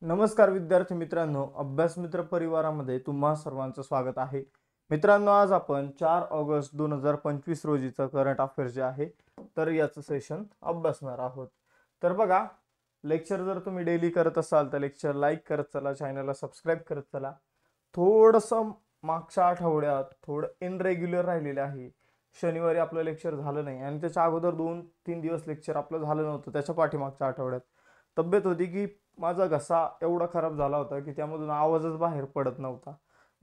नमस्कार विद्यार्थी मित्रांनो, अभ्यास मित्र परिवारामध्ये तुम्हा सर्वांचं स्वागत आहे. मित्रांनो, आज आपण 4 ऑगस्ट 2025 रोजीचं करंट अफेअर जे आहे तर याचं सेशन अभ्यासणार आहोत. तर बघा, लेक्चर जर तुम्ही डेली करत असाल तर लेक्चर लाईक करत चला, चॅनलला सबस्क्राईब करत चला. थोडंसं मागच्या आठवड्यात थोडं इनरेग्युलर राहिलेलं आहे. शनिवारी आपलं लेक्चर झालं नाही आणि त्याच्या अगोदर 2-3 दिवस लेक्चर आपलं झालं नव्हतं. त्याच्या पाठीमागच्या आठवड्यात तब्येत होती की माझा घसा एवढा खराब झाला होता की त्यामधून आवाजच बाहेर पडत नव्हता.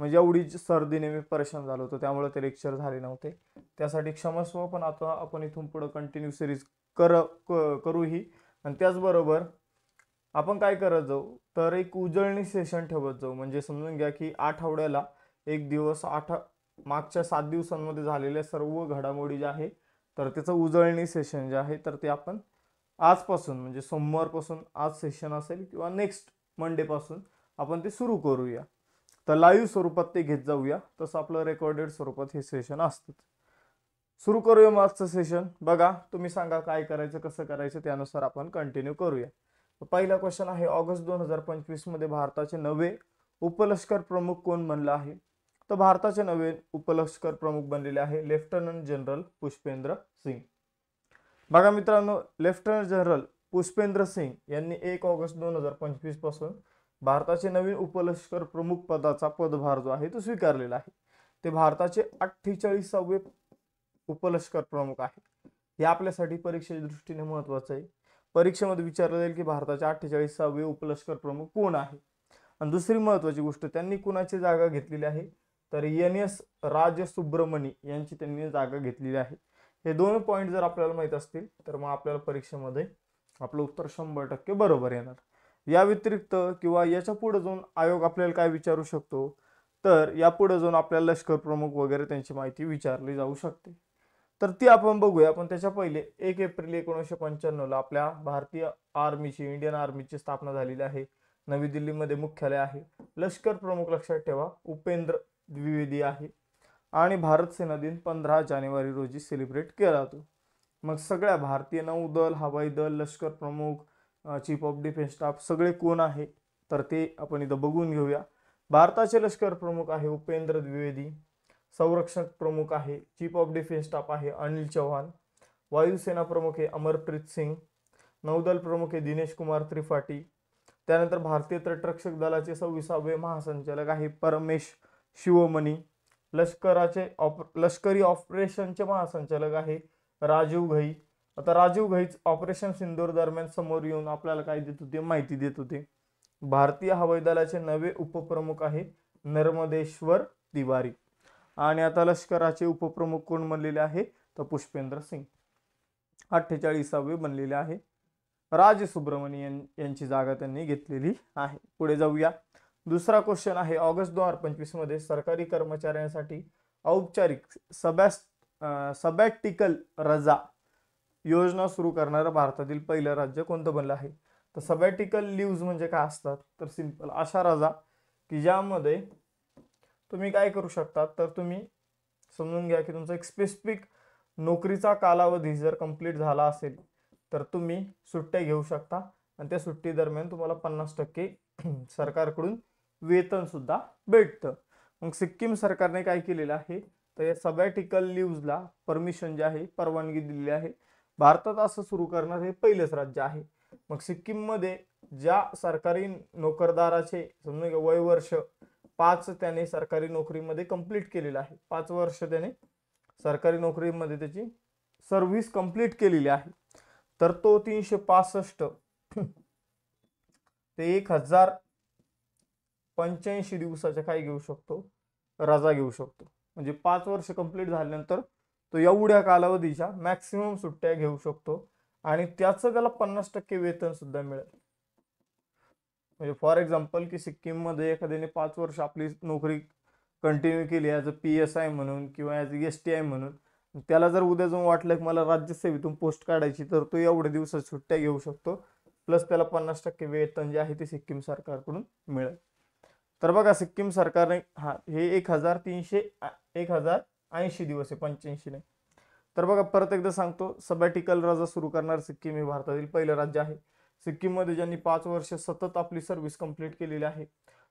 म्हणजे एवढी सर्दीने मी परेशान झालो होतो, त्यामुळे ते लेक्चर झाले नव्हते. त्यासाठी क्षमस्व. पण आता आपण इथून पुढे कंटिन्यू सिरीज करूही. आणि त्याचबरोबर आपण काय करत जाऊ तर एक उजळणी सेशन ठेवत जाऊ. म्हणजे समजून घ्या की आठवड्याला एक दिवस मागच्या 7 दिवसांमध्ये झालेल्या सर्व घडामोडी ज्या आहे तर त्याचं उजळणी सेशन जे आहे तर ते आपण आजपासून म्हणजे सोमवारपासून आज सेशन असेल किंवा नेक्स्ट मंडे पासून आपण ते सुरू करूया. तर लाईव्ह स्वरूपात ते घेत जाऊया. तसं आपलं रेकॉर्डेड स्वरूपात हे सेशन असतं. सुरू करूया मागचं सेशन. बघा, तुम्ही सांगा काय करायचं, कसं करायचं, त्यानुसार आपण कंटिन्यू करूया. पहिला क्वेश्चन आहे, ऑगस्ट 2025 मध्ये भारताचे नवे उपलष्कर प्रमुख कोण बनले आहे? तर भारताचे नवे उपलष्कर प्रमुख बनलेले आहे लेफ्टनंट जनरल पुष्पेंद्र सिंग. बघा मित्रांनो, लेफ्टनंट जनरल पुष्पेंद्र सिंग यांनी 1 ऑगस्ट 2025 पासून भारताचे नवीन उपलष्कर प्रमुख पदाचा पदभार जो आहे तो स्वीकारलेला आहे. ते भारताचे 48वे उपलष्कर प्रमुख आहे. हे आपल्यासाठी परीक्षेच्या दृष्टीने महत्त्वाचं आहे. परीक्षेमध्ये विचारलं जाईल की भारताचे 48वे उपलष्कर प्रमुख कोण आहे. आणि दुसरी महत्त्वाची गोष्ट, त्यांनी कुणाची जागा घेतलेली आहे तर NS राजसुब्रमणी यांची त्यांनी जागा घेतलेली आहे. हे दोन पॉईंट जर आपल्याला माहित असतील तर मग आपल्याला परीक्षेमध्ये आपलं उत्तर 100% बरोबर येणार. या व्यतिरिक्त किंवा याच्या पुढे जाऊन आयोग आपल्याला काय विचारू शकतो तर यापुढे जाऊन आपल्याला लष्कर प्रमुख वगैरे त्यांची माहिती विचारली जाऊ शकते. तर ती आपण बघूया. पण त्याच्या पहिले 1 एप्रिल 1995 ला आपल्या भारतीय आर्मीची, इंडियन आर्मीची स्थापना झालेली आहे. नवी दिल्लीमध्ये मुख्यालय आहे. लष्कर प्रमुख लक्षात ठेवा उपेंद्र द्विवेदी आहे. आणि भारत सेना दिन 15 जानेवारी रोजी सेलिब्रेट केला जातो. मग सगळ्या भारतीय नौदल, हवाई दल, लष्कर प्रमुख, चीफ ऑफ डिफेन्स स्टाफ सगळे कोण आहे तर ते आपण इथं बघून घेऊया. भारताचे लष्कर प्रमुख आहे उपेंद्र द्विवेदी. संरक्षक प्रमुख आहे, चीफ ऑफ डिफेन्स स्टाफ आहे अनिल चौहान. वायुसेना प्रमुख आहे अमरप्रीत सिंग. नौदल प्रमुख आहे दिनेश कुमार त्रिपाठी. त्यानंतर भारतीय तटरक्षक दलाचे 26वे महासंचालक आहे परमेश शिवमणी. लष्करी ऑपरेशनचे महासंचालक आहे राजीव घई. आता राजीव घईच ऑपरेशन सिंदूर दरम्यान समोर येऊन आपल्याला काय देत होते, माहिती देत होते. भारतीय हवाई दलाचे नवे उपप्रमुख आहे नर्मदेश्वर तिवारी. आणि आता लष्कराचे उपप्रमुख कोण बनलेले आहे तर पुष्पेंद्र सिंग 48वे बनलेले आहे. राज सुब्रमण्यन यांची जागा त्यांनी घेतलेली आहे. पुढे जाऊया. दुसरा क्वेश्चन आहे, ऑगस्ट 2025 मध्ये सरकारी कर्मचाऱ्यांसाठी औपचारिक सबॅटिकल रजा योजना सुरू करणारं भारतातील पहिलं राज्य कोणतं बनलं आहे? तर सबॅटिकल लिव्ज म्हणजे काय असतात तर सिंपल अशा रजा की ज्यामध्ये तुम्ही काय करू शकता तर तुम्ही समजून घ्या की तुमचा एक स्पेसिफिक नोकरीचा कालावधी जर कंप्लीट झाला असेल तर तुम्ही सुट्ट्या घेऊ शकता. आणि त्या सुट्टी दरम्यान तुम्हाला 50% सरकारकडून वेतन सुद्धा भेटतं. मग सिक्कीम सरकारने काय केलेलं आहे तर या सबॅटिकल लिव्हजला परमिशन जे आहे, परवानगी दिलेली आहे. भारतात असं सुरू करणार हे पहिलेच राज्य आहे. मग सिक्कीममध्ये ज्या सरकारी नोकरदाराचे समजा वय वर्ष 5 त्याने सरकारी नोकरीमध्ये कंप्लीट केलेलं आहे, 5 वर्ष त्याने सरकारी नोकरीमध्ये त्याची सर्व्हिस कंप्लीट केलेली आहे, तर तो 365 ते 1085 दिवसाच्या काय घेऊ शकतो, रजा घेऊ शकतो. म्हणजे 5 वर्ष कंप्लीट झाल्यानंतर तो एवढ्या कालावधीच्या मॅक्सिमम सुट्ट्या घेऊ शकतो आणि त्याचं त्याला 50% वेतन सुद्धा मिळेल. म्हणजे फॉर एक्झाम्पल की सिक्कीममध्ये एखाद्याने 5 वर्ष आपली नोकरी कंटिन्यू केली ॲज अ PSI म्हणून किंवा ॲज अ STI म्हणून, त्याला जर उद्या जाऊन वाटलं की मला राज्यसेवेतून पोस्ट काढायची तर तो एवढ्या दिवसात सुट्ट्या घेऊ शकतो. प्लस त्याला 50% वेतन जे आहे ते सिक्कीम सरकारकडून मिळेल. तर बघा, सिक्कीम सरकारने हे 1080 दिवस आहे, 85 नाही. तर बघा परत एकदा सांगतो, सबॅटिकल रजा सुरू करणार सिक्कीम हे भारतातील पहिलं राज्य आहे. सिक्कीममध्ये ज्यांनी 5 वर्ष सतत आपली सर्व्हिस कंप्लीट केलेली आहे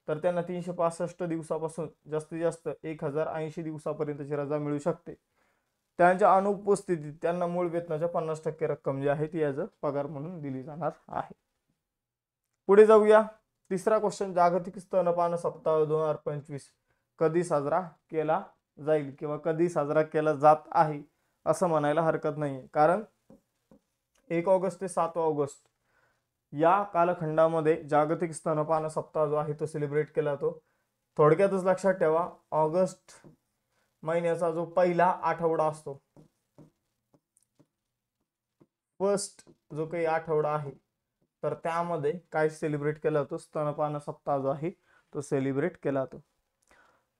तर त्यांना 365 दिवसापासून जास्तीत जास्त 1080 दिवसापर्यंतची रजा मिळू शकते. त्यांच्या अनुपस्थितीत त्यांना मूळ वेतनाच्या 50% रक्कम जी आहे ती ॲज अ पगार म्हणून दिली जाणार आहे. पुढे जाऊया. तिसरा क्वेश्चन, जागतिक स्तनपान सप्ताह 2025 कधी साजरा केला जाईल किंवा कधी साजरा केला जात आहे असं म्हणायला हरकत नाही, कारण 1 ऑगस्ट ते 7 ऑगस्ट या कालखंडामध्ये जागतिक स्तनपान सप्ताह जो आहे तो सेलिब्रेट केला जातो. थोडक्यातच लक्षात ठेवा, ऑगस्ट महिन्याचा जो पहिला आठवडा असतो, फर्स्ट जो काही आठवडा आहे, तर त्यामध्ये काय सेलिब्रेट केला जातो, स्तनपान सप्ताह जो आहे तो सेलिब्रेट केला जातो.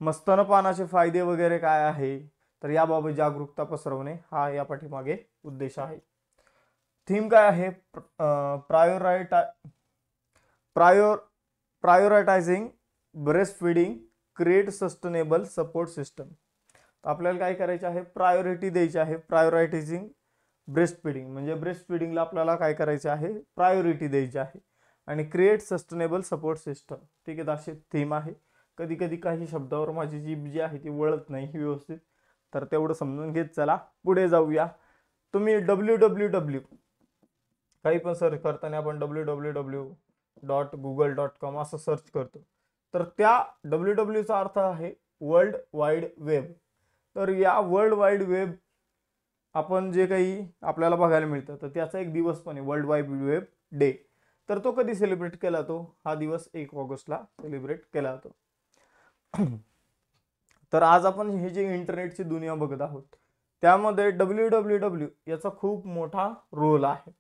मग स्तनपानाचे फायदे वगैरे काय आहे, तर याबाबत जागरूकता पसरवणे हा या पाठीमागे उद्देश आहे. थीम काय आहे, prioritising breastfeeding create sustainable support system. आपल्याला काय करायचे आहे, प्रायोरिटी द्यायची आहे, प्रायोरिटायझिंग ब्रेस्ट फीडिंग म्हणजे ब्रेस्ट फीडिंगला आपल्याला काय करायचे आहे, प्रायोरिटी द्यायची आहे, आणि क्रिएट सस्टेनेबल सपोर्ट सिस्टम. ठीक आहे, अशी थीम आहे. कधी कधी काही शब्दावर माझी जीभ जी आहे ती वळत नाही व्यवस्थित, तर तेवढं समजून घेत चला. पुढे जाऊया. तुम्ही www काही पण सर्च करताना आपण www.google.com असं सर्च करतो, तर त्या www चा अर्थ आहे वर्ल्ड वाईड वेब. तर या वर्ल्ड वाईड वेब आपण जे काही आपल्याला बघायला मिळतं तर त्याचा एक दिवस पण आहे, वर्ल्ड वाईड वेब डे. तर तो कधी सेलिब्रेट केला जातो, हा दिवस 1 ऑगस्टला सेलिब्रेट केला जातो. तर आज आपण हे जे इंटरनेटची दुनिया बघत आहोत त्यामध्ये www याचा खूप मोठा रोल आहे.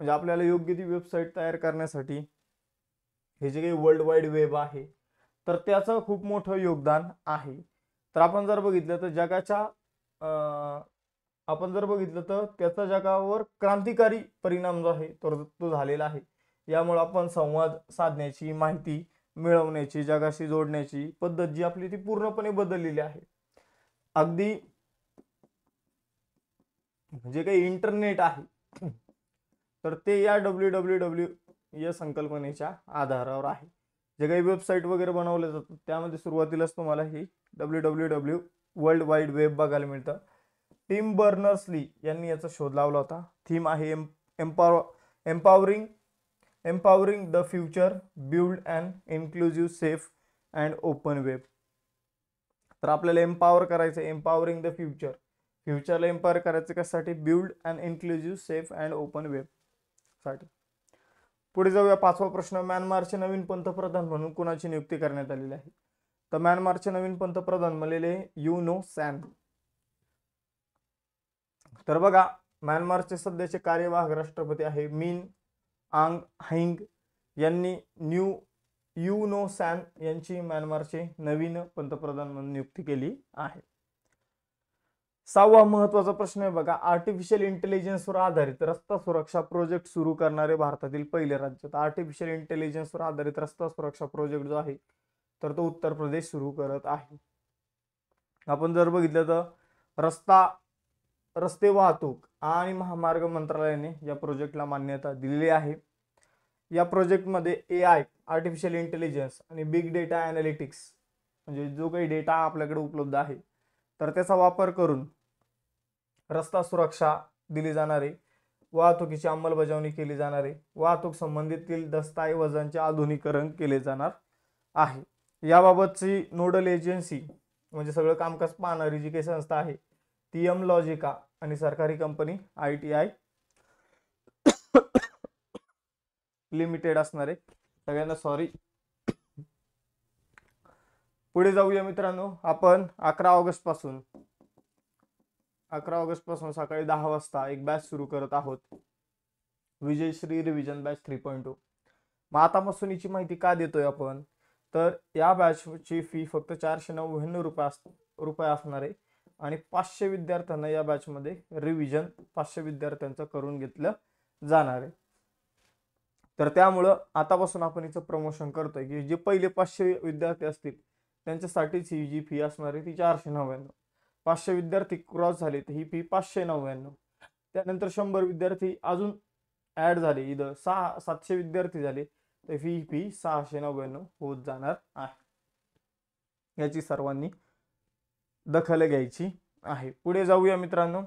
म्हणजे आपल्याला योग्य ती वेबसाईट तयार करण्यासाठी हे जे काही वर्ल्ड वाईड वेब आहे तर त्याचं खूप मोठं योगदान आहे. तर आपण जर बघितलं तर त्याचा जगावर क्रांतिकारी परिणाम जो आहे तो झालेला आहे. यामुळे आपण संवाद साधण्याची, माहिती मिळवण्याची, जगाशी जोडण्याची पद्धत जी आपली ती पूर्णपणे बदललेली आहे. अगदी जे काही इंटरनेट आहे तर ते या www या संकल्पनेच्या आधारावर आहे. जे काही वेबसाईट वगैरे बनवले जातात त्यामध्ये सुरुवातीलाच तुम्हाला ही www वर्ल्ड वाईड वेब बघायला मिळतं. टिम बर्नर्स-ली यांनी याचा शोध लावला होता. थीम आहे empowering the future, build and inclusive, safe and open web. तर आपल्याला एम्पॉवर करायचं, एम्पॉवरिंग द फ्युचर, फ्युचरला एम्पॉवर करायचं कशासाठी, build and inclusive, safe and open web साठी. पुढे जाऊया. 5वा प्रश्न, म्यानमारचे नवीन पंतप्रधान म्हणून कुणाची नियुक्ती करण्यात आलेली आहे. तर म्यानमारचे नवीन पंतप्रधान म्हणलेले यू नो सॅन. तर बघा, म्यानमारचे सध्याचे कार्यवाहक राष्ट्रपती आहे मिन आंग हांग यांनी यू नो सॅन यांची म्यानमारचे नवीन पंतप्रधान म्हणून नियुक्ती केली आहे. 6वा महत्वाचा प्रश्न आहे बघा, आर्टिफिशियल इंटेलिजन्सवर आधारित रस्ता सुरक्षा प्रोजेक्ट सुरू करणारे भारतातील पहिले राज्य. तर आर्टिफिशियल इंटेलिजन्सवर आधारित रस्ता सुरक्षा प्रोजेक्ट जो आहे तर तो उत्तर प्रदेश सुरू करत आहे. आपण जर बघितलं तर रस्ते वाहतूक आणि महामार्ग मंत्रालयाने या प्रोजेक्टला मान्यता दिलेली आहे. या प्रोजेक्टमध्ये AI, आर्टिफिशियल इंटेलिजन्स आणि बिग डेटा ॲनालिटिक्स म्हणजे जो काही डेटा आपल्याकडे उपलब्ध आहे तर त्याचा वापर करून रस्ता सुरक्षा दिली जाणारे, वाहतुकीची अंमलबजावणी केली जाणारे, वाहतूक संबंधितील दस्तऐवजांचे आधुनिकीकरण केले जाणार आहे. याबाबतची नोडल एजन्सी म्हणजे सगळं कामकाज पाहणारी जी काही संस्था आहे ती लॉजिका आणि सरकारी कंपनी ITI लिमिटेड असणार आहे. सगळ्यांना सॉरी. पुढे जाऊया मित्रांनो. आपण 11 ऑगस्ट पासून सकाळी 10 वाजता एक बॅच सुरू करत आहोत, विजयश्री रिव्हिजन बॅच 3.0. मग आतापासून याची माहिती का देतोय आपण, तर या बॅचची फी फक्त 499 रुपये असणार आहे आणि 500 विद्यार्थ्यांना या बॅचमध्ये रिव्हिजन 500 विद्यार्थ्यांचं करून घेतलं जाणार आहे. तर त्यामुळं आतापासून आपण याचं प्रमोशन करतोय की जे पहिले 500 विद्यार्थी असतील त्यांच्यासाठीच ही जी फी असणार आहे ती 499. 500 विद्यार्थी क्रॉस झाले तर ही फी 599. त्यानंतर 100 विद्यार्थी अजून ऍड झाले, इथं 700 विद्यार्थी झाले, तर फी 699 होत जाणार आहे. याची सर्वांनी दखल घ्यायची आहे. पुढे जाऊया मित्रांनो.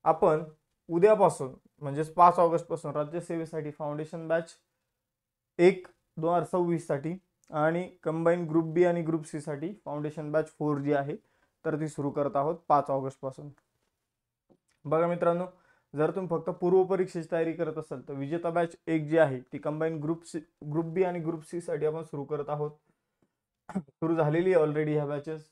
आपण उद्यापासून म्हणजेच 5 ऑगस्ट पासून राज्यसेवेसाठी फाउंडेशन बॅच 1/2026 साठी आणि कंबाईन ग्रुप बी आणि ग्रुप सी साठी फाउंडेशन बॅच 4 जी आहे तर ती सुरू करत आहोत 5 ऑगस्ट पासून. बघा मित्रांनो, जर तुम्ही फक्त पूर्व परीक्षेची तयारी करत असाल तर विजेता बॅच 1 जी आहे ती कंबाईन ग्रुप बी आणि ग्रुप सी साठी आपण सुरू करत आहोत. सुरू झालेली आहे ऑलरेडी ह्या बॅचेस.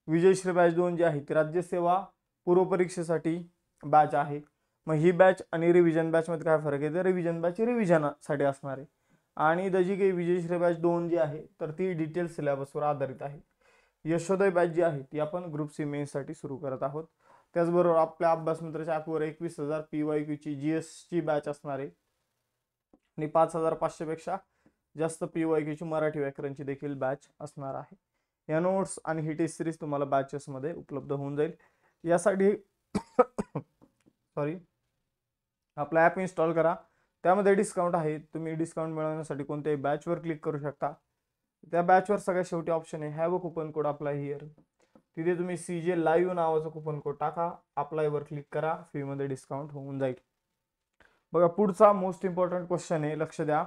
विजयश्री बॅच 2 जी आहे ती राज्यसेवा पूर्व परीक्षेसाठी बॅच आहे. मग ही बॅच आणि रिव्हिजन बॅच मध्ये काय फरक आहे, तर रिव्हिजन बॅच रिव्हिजनसाठी असणार आहे आणि जी काही विजयश्री बॅच 2 जी आहे तर ती डिटेल सिलेबसवर आधारित आहे. यशोदय बॅच जी आहे ती आपण ग्रुप सी मेन्स साठी सुरू करत आहोत. त्याचबरोबर आपल्या अभ्यास मित्राच्या ॲपवर 21,000 PYQ ची GS ची बॅच असणार आहे आणि 5,500 पेक्षा जास्त PYQ ची मराठी व्याकरणची देखील बॅच असणार आहे. या नोट्स आणि ही टेस्ट सिरीज तुम्हाला बॅचेस मध्ये उपलब्ध होऊन जाईल. यासाठी सॉरी आपला ॲप इन्स्टॉल करा, त्यामध्ये डिस्काउंट आहे. तुम्ही डिस्काउंट मिळवण्यासाठी कोणत्याही बॅचवर क्लिक करू शकता. त्या बॅचवर सगळ्यात शेवटी ऑप्शन आहे have a coupon code apply here, तिथे तुम्ही CJ लाईव्ह नावाचा कुपन कोड टाका, अप्लायवर क्लिक करा, फी मध्ये डिस्काउंट होऊन जाईल. बघा पुढचा मोस्ट इम्पॉर्टंट क्वेश्चन आहे, लक्ष द्या.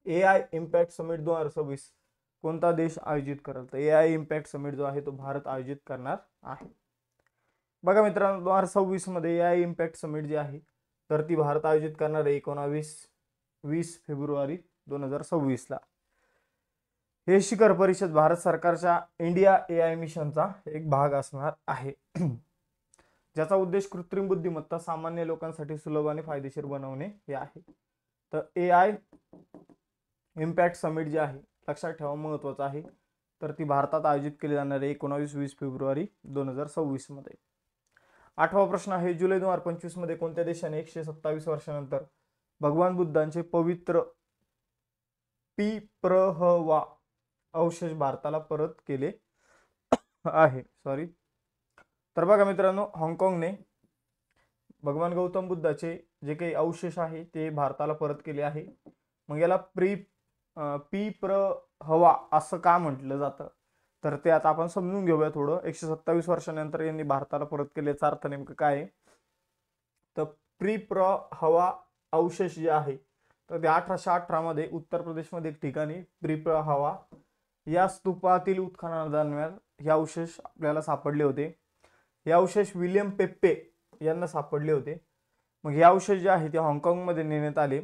AI इम्पॅक्ट समिट 2026 कोणता देश आयोजित करेल, तर AI इम्पॅक्ट समिट जो आहे तो भारत आयोजित करणार आहे. बघा मित्रांनो, 2026 मध्ये AI इम्पॅक्ट समिट जी आहे तर ती भारत आयोजित करणार आहे 19-20 फेब्रुवारी 2026 ला. हे शिखर परिषद भारत सरकारच्या इंडिया AI मिशनचा एक भाग असणार आहे ज्याचा उद्देश कृत्रिम बुद्धिमत्ता सामान्य लोकांसाठी सुलभ आणि फायदेशीर बनवणे हे आहे. तर AI इम्पॅक्ट समिट जी आहे लक्षात ठेवा महत्वाचं आहे, तर ती भारतात आयोजित केली जाणार आहे 19-20 फेब्रुवारी 2026 मध्ये. 8वा प्रश्न आहे, जुलै 2025 मध्ये कोणत्या देशाने 127 वर्षानंतर भगवान बुद्धांचे पवित्र पिप्रहवा अवशेष भारताला परत केले आहे. तर बघा मित्रांनो, हाँगकाँगने भगवान गौतम बुद्धाचे जे काही अवशेष आहे ते भारताला परत केले आहे. मग याला पिप्रहवा असं का म्हटलं जातं, तर ते आता आपण समजून घेऊया थोडं. 127 वर्षानंतर यांनी भारताला परत केल्याचा अर्थ नेमकं काय आहे, तर पिप्रहवा अवशेष जे आहे तर ते 1818 मध्ये उत्तर प्रदेशमध्ये एक ठिकाणी पिप्रहवा या स्तूपातील उत्खननादरम्यान हे अवशेष आपल्याला सापडले होते. हे अवशेष विलियम पेप्पे यांना सापडले होते. मग हे अवशेष जे आहे ते हाँगकाँगमध्ये नेण्यात आले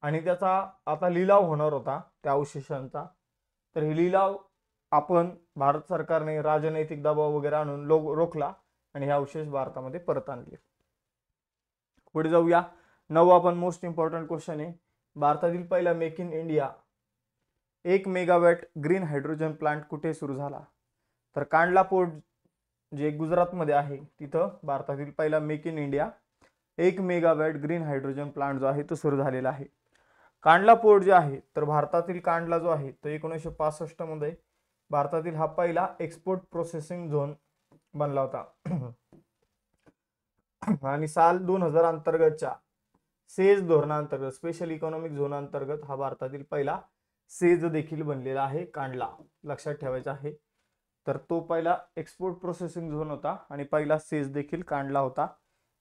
आणि त्याचा आता लिलाव होणार होता त्या अवशेषांचा. तर हे लिलाव आपण भारत सरकारने राजनैतिक दबाव वगैरे आणून रोखला आणि हे अवशेष भारतामध्ये परत आणले. पुढे जाऊया. 9वा पण मोस्ट इम्पॉर्टंट क्वेश्चन आहे, भारतातील पहिला make in India 1 megawatt green hydrogen plant कुठे सुरू झाला, तर कांडला पोर्ट जे गुजरातमध्ये आहे तिथं भारतातील पहिला make in India 1 megawatt green hydrogen plant जो आहे तो सुरू झालेला आहे. कांडला पोर्ट जे आहे तर भारतातील कांडला जो आहे तो 1965 मध्ये भारतातील हा पहिला एक्सपोर्ट प्रोसेसिंग झोन बनला होता आणि साल 2000 अंतर्गतच्या सेज धोरणांतर्गत स्पेशल इकॉनॉमिक झोन अंतर्गत हा भारतातील पहिला सेज देखील बनलेला आहे कांडला, लक्षात ठेवायचा आहे. तर तो पहिला एक्सपोर्ट प्रोसेसिंग झोन होता आणि पहिला सेज देखील कांडला होता.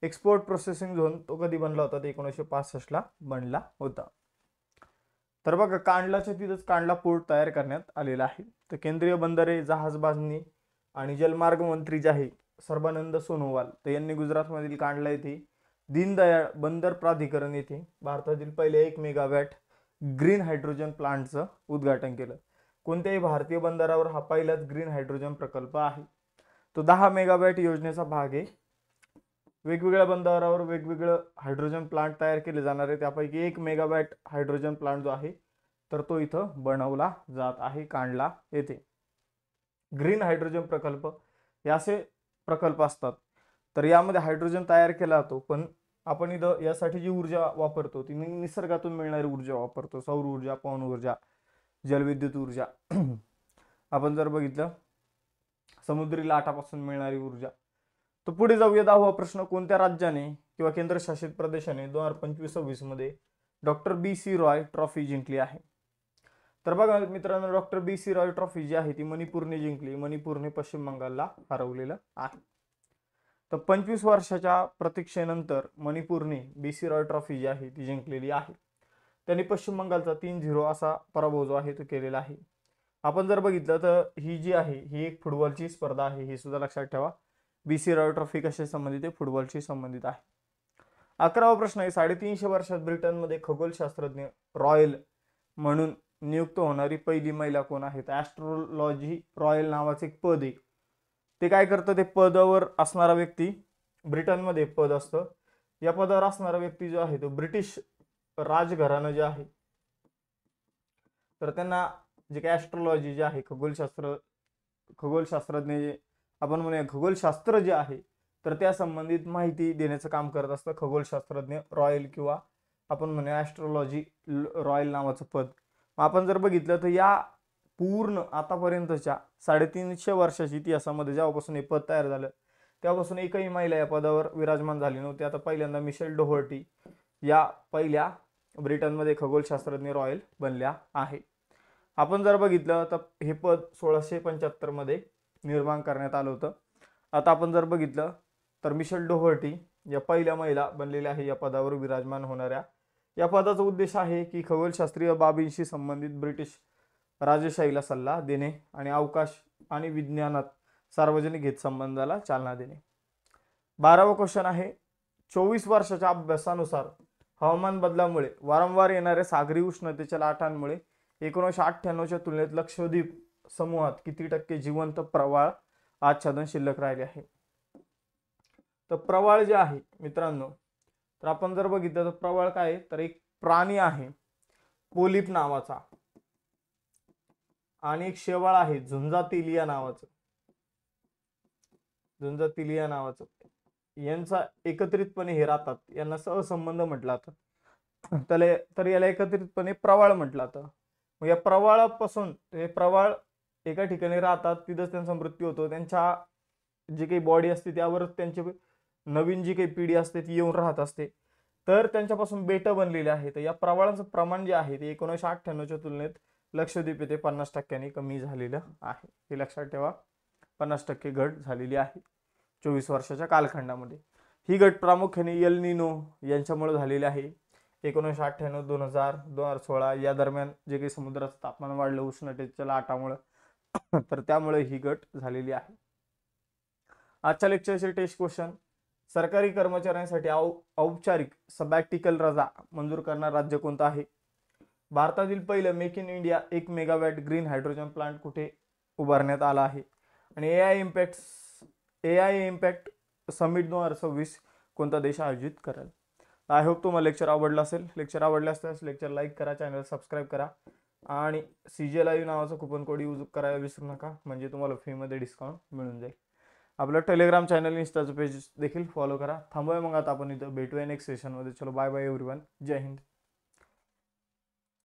एक्सपोर्ट प्रोसेसिंग झोन तो कधी बनला होता, 1965 ला बनला होता. तर बघा कांडलाच्या तिथंच कांडला पोर्ट तयार करण्यात आलेला आहे. तर केंद्रीय बंदरे, जहाज बांधणी आणि जलमार्ग मंत्री जे आहे सर्बानंद सोनोवाल तर यांनी गुजरातमधील कांडला येथे दीनदयाळ बंदर प्राधिकरण येथे भारतातील पहिले 1 मेगावॅट ग्रीन हायड्रोजन प्लांटचं उद्घाटन केलं. कोणत्याही भारतीय बंदरावर हा पहिलाच ग्रीन हायड्रोजन प्रकल्प आहे. तो 10 मेगावॅट योजनेचा भाग आहे. वेगवेगळ्या बंदरावर वेगवेगळं हायड्रोजन प्लांट तयार केले जाणार आहे. त्यापैकी 1 मेगावॅट हायड्रोजन प्लांट जो आहे तर तो इथं बनवला जात आहे कांडला येथे. ग्रीन हायड्रोजन प्रकल्प हे असे प्रकल्प असतात तर यामध्ये हायड्रोजन तयार केला जातो, पण आपण इथं यासाठी जी ऊर्जा वापरतो ती निसर्गातून मिळणारी ऊर्जा वापरतो. सौर ऊर्जा, पवन ऊर्जा, जलविद्युत ऊर्जा आपण जर बघितलं समुद्री लाटापासून मिळणारी ऊर्जा. तर पुढे जाऊया. 10वा प्रश्न, कोणत्या राज्याने किंवा केंद्रशासित प्रदेशाने 2025-26 मध्ये डॉक्टर BC रॉय ट्रॉफी जिंकली आहे? तर बघा मित्रांनो, डॉक्टर BC रॉय ट्रॉफी जी आहे ती मणिपूरने जिंकली. मणिपूरने पश्चिम बंगालला हरवलेलं आहे. तर 25 वर्षाच्या प्रतीक्षेनंतर मणिपूरने BC रॉय ट्रॉफी जी आहे ती जिंकलेली आहे. त्यांनी पश्चिम बंगालचा 3-0 असा पराभव जो आहे तो केलेला आहे. आपण जर बघितलं तर ही जी आहे ही एक फुटबॉलची स्पर्धा आहे, ही सुद्धा लक्षात ठेवा. BC रॉय ट्रॉफी कशी संबंधित आहे? फुटबॉलशी संबंधित आहे. 11वा प्रश्न आहे, 350 वर्षात ब्रिटनमध्ये खगोलशास्त्रज्ञ रॉयल म्हणून नियुक्त होणारी पहिली महिला कोण आहे? तर ॲस्ट्रोलॉजी रॉयल नावाचे एक पद आहे. ते काय करतं, ते पदावर असणारा व्यक्ती, ब्रिटनमध्ये पद असतं, या पदावर असणारा व्यक्ती जो आहे तो ब्रिटिश राजघराणं जे आहे तर त्यांना जे काही ॲस्ट्रोलॉजी जे आहे खगोलशास्त्रज्ञ जे आपण म्हणूया खगोलशास्त्र जे आहे तर त्या संबंधित माहिती देण्याचं काम करत असतं खगोलशास्त्रज्ञ रॉयल किंवा आपण म्हणूया ॲस्ट्रोलॉजी रॉयल नावाचं पद. आपण जर बघितलं तर या पूर्ण आतापर्यंतच्या 350 वर्षाच्या इतिहासामध्ये जेव्हापासून हे पद तयार झालं तेव्हापासून एकही महिला या पदावर विराजमान झाली नव्हती. आता पहिल्यांदा मिशेल डोहर्टी या पहिल्या ब्रिटनमध्ये खगोलशास्त्रज्ञ रॉयल बनल्या आहे. आपण जर बघितलं तर हे पद 1675 मध्ये निर्माण करण्यात आलं होतं. आता आपण जर बघितलं तर मिशेल डोहर्टी या पहिल्या महिला बनलेल्या आहे या पदावर विराजमान होणाऱ्या. या पदाचा उद्देश आहे की खगोलशास्त्रीय बाबींशी संबंधित ब्रिटिश राजशाहीला सल्ला देणे आणि अवकाश आणि विज्ञानात सार्वजनिक हितसंबंधाला चालना देणे. 12वा क्वेश्चन आहे, 24 वर्षाच्या अभ्यासानुसार हवामान बदलामुळे वारंवार येणाऱ्या सागरी उष्णतेच्या लाटांमुळे 1998च्या तुलनेत लक्षद्वीप समूहात किती टक्के जिवंत प्रवाळ आच्छादन शिल्लक राहिले आहे? तर प्रवाळ जे आहे मित्रांनो, तर आपण जर बघितलं तर प्रवाळ काय तर एक प्राणी आहे पोलिप नावाचा आणि एक शेवाळ आहे झुंजातिलिया नावाचं यांचा एकत्रितपणे हे राहतात, यांना सहसंबंध म्हटलं जातं. तर याला एकत्रितपणे प्रवाळ म्हटलं जातं. मग या प्रवाळापासून हे प्रवाळ एका ठिकाणी राहतात, तिथंच त्यांचा मृत्यू होतो. त्यांच्या जी काही बॉडी असते त्यावर त्यांची नवीन जी काही पिढी असते ती येऊन राहत असते. तर त्यांच्यापासून बेटं बनलेली आहे. तर या प्रवाळाचं प्रमाण जे आहे ते 1998च्या तुलनेत लक्षद्वीप येथे 50% कमी झालेलं आहे. हे लक्षात ठेवा, 50% घट झालेली आहे 24 वर्षाच्या कालखंडामध्ये. ही घट प्रामुख्याने एल निनो यांच्यामुळे झालेली आहे. 1998, 2000, 2016 या दरम्यान जे काही समुद्राचं तापमान वाढलं उष्णतेच्या लाटामुळे तर त्यामुळे ही घट झालेली आहे. आजच्या लेक्चरचे टेस्ट क्वेश्चन, सरकारी कर्मचाऱ्यांसाठी औपचारिक सबॅटिकल रजा मंजूर करणारं राज्य कोणतं आहे? भारतातील पहिलं make in India 1 megawatt green hydrogen plant कुठे उभारण्यात आला आहे? आणि AI इम्पॅक्ट समिट 2026 कोणता देश आयोजित करेल? आय होप तुम्हाला लेक्चर आवडलं असेल. लेक्चर आवडलं असल्यास लेक्चर लाईक करा, चॅनल सबस्क्राईब करा आणि CJ लाईव्ह नावाचं कुपन कोड यूज करायला विसरू नका, म्हणजे तुम्हाला फीमध्ये डिस्काउंट मिळून जाईल. आपलं टेलिग्राम चॅनल इंस्टाचं पेज देखील फॉलो करा. थांबूया मग आता आपण इथं, भेटूया नेक्स्ट सेशनमध्ये. चलो बाय बाय एव्हरीवन, जय हिंद.